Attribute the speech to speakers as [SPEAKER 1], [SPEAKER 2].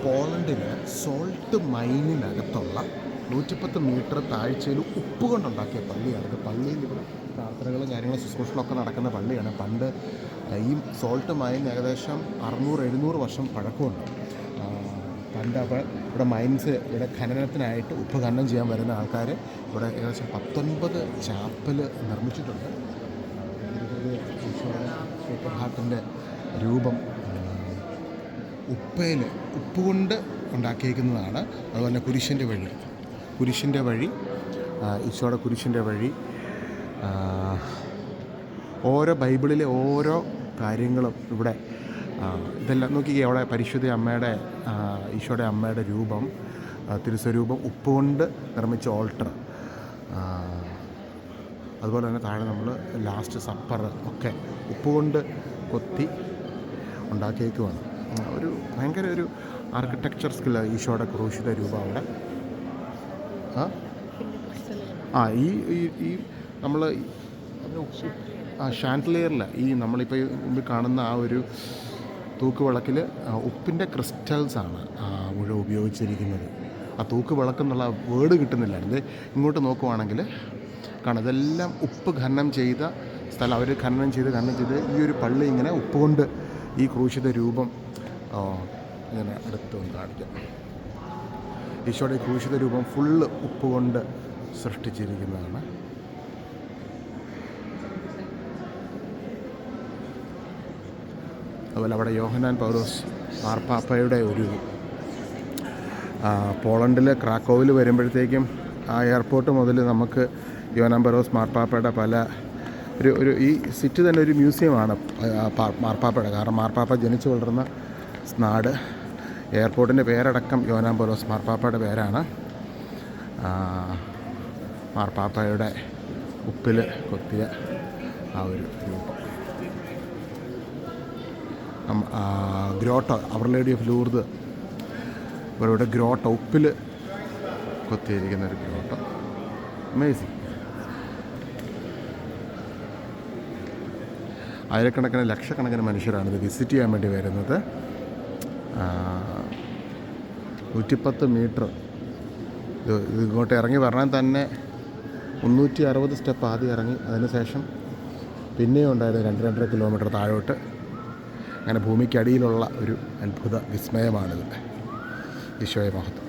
[SPEAKER 1] പോളണ്ടിലെ salt മൈനിനകത്തുള്ള 110 metre താഴ്ചയിൽ ഉപ്പ് കൊണ്ടുണ്ടാക്കിയ പള്ളിയാണ്. ഇത് പള്ളിയിൽ ഇവിടെ പ്രാർത്ഥനകളും കാര്യങ്ങളും ശുശ്രൂഷകളൊക്കെ നടക്കുന്ന പള്ളിയാണ്. പണ്ട് ഈ സോൾട്ട് മൈൻ ഏകദേശം 600-700 വർഷം പഴക്കമുണ്ട്. പണ്ട് അപ്പോൾ ഇവിടെ മൈൻസ് ഇവിടെ ഖനനത്തിനായിട്ട് ഉപ്പ് ഖനനം ചെയ്യാൻ വരുന്ന ആൾക്കാർ ഇവിടെ ഏകദേശം 19 ചാപ്പൽ നിർമ്മിച്ചിട്ടുണ്ട്. ഹാർട്ടിൻ്റെ രൂപം ഉപ്പ് കൊണ്ട് ഉണ്ടാക്കിയിരിക്കുന്നതാണ്. അതുപോലെ കുരിശിൻ്റെ വഴി ഈശോയുടെ കുരിശിൻ്റെ വഴി, ഓരോ ബൈബിളിലെ ഓരോ കാര്യങ്ങളും ഇവിടെ ഇതെല്ലാം നോക്കി. അവിടെ പരിശുദ്ധ അമ്മയുടെ ഈശോയുടെ അമ്മയുടെ രൂപം, തിരുസ്വരൂപം, ഉപ്പുകൊണ്ട് നിർമ്മിച്ച ഓൾട്ടർ, അതുപോലെ തന്നെ താഴെ നമ്മൾ ലാസ്റ്റ് സപ്പർ ഒക്കെ ഉപ്പുകൊണ്ട് കൊത്തി ഉണ്ടാക്കിയേക്കുവാണ്. ഒരു ഭയങ്കര ഒരു ആർക്കിടെക്ചർ സ്കില്ല് ഈശോയുടെ ക്രൂശിത രൂപം അവിടെ. ഈ നമ്മൾ ഷാൻഡലിയറിൽ ഈ നമ്മളിപ്പോൾ മുമ്പിൽ കാണുന്ന ആ ഒരു തൂക്കുവിളക്കിൽ ഉപ്പിൻ്റെ ക്രിസ്റ്റൽസാണ് മുഴുവൻ ഉപയോഗിച്ചിരിക്കുന്നത്. ആ തൂക്കുവിളക്ക് എന്നുള്ള വേർഡ് കിട്ടുന്നില്ല. ഇത് ഇങ്ങോട്ട് നോക്കുവാണെങ്കിൽ കാണാം, ഇതെല്ലാം ഉപ്പ് ഖനനം ചെയ്ത സ്ഥലം. അവർ ഖനനം ചെയ്ത് ഈ ഒരു പള്ളി ഇങ്ങനെ ഉപ്പ് കൊണ്ട് ഈ ക്രൂശിത രൂപം ഇങ്ങനെ അടുത്ത് ഒന്ന് കാണിക്കാം. ഈശോയുടെ ക്രൂശിത രൂപം ഫുള്ള് ഉപ്പ് കൊണ്ട് സൃഷ്ടിച്ചിരിക്കുന്നതാണ്. അതുപോലെ അവിടെ യോഹന്നാൻ പൗലോസ് മാർപ്പാപ്പയുടെ ഒരു പോളണ്ടിലെ ക്രാക്കോവിൽ വരുമ്പോഴത്തേക്കും ആ എയർപോർട്ട് മുതൽ നമുക്ക് യോഹന്നാൻ പൗലോസ് മാർപ്പാപ്പയുടെ പല ഒരു ഈ സിറ്റി തന്നെ ഒരു മ്യൂസിയമാണ് മാർപ്പാപ്പയുടെ. കാരണം മാർപ്പാപ്പ ജനിച്ചു വളർന്ന നാട്, എയർപോർട്ടിൻ്റെ പേരടക്കം യോഹന്നാൻ പൗലോസ് മാർപ്പാപ്പയുടെ പേരാണ്. മാർപ്പാപ്പയുടെ ഉപ്പിൽ കൊത്തിയ ആ ഒരു രൂപം. Grotto, our lady of Lourdes, ഇവരുടെ ഗ്രോട്ടോ, ഉപ്പിൽ കൊത്തിയിരിക്കുന്ന ഒരു ഗ്രോട്ടോ. അമേസിങ്. ആയിരക്കണക്കിന് ലക്ഷക്കണക്കിന് മനുഷ്യരാണ് ഇത് വിസിറ്റ് ചെയ്യാൻ വേണ്ടി വരുന്നത്. 110 മീറ്റർ ഇത് ഇങ്ങോട്ട് ഇറങ്ങി വരാൻ തന്നെ 360 സ്റ്റെപ്പ് ആദ്യം ഇറങ്ങി, അതിനുശേഷം പിന്നെയും ഉണ്ടായിരുന്നു 2-2.5 കിലോമീറ്റർ താഴോട്ട്. അങ്ങനെ ഭൂമിക്കടിയിലുള്ള ഒരു അത്ഭുത വിസ്മയമാണിത്. ഈശോയെ മഹത്വം.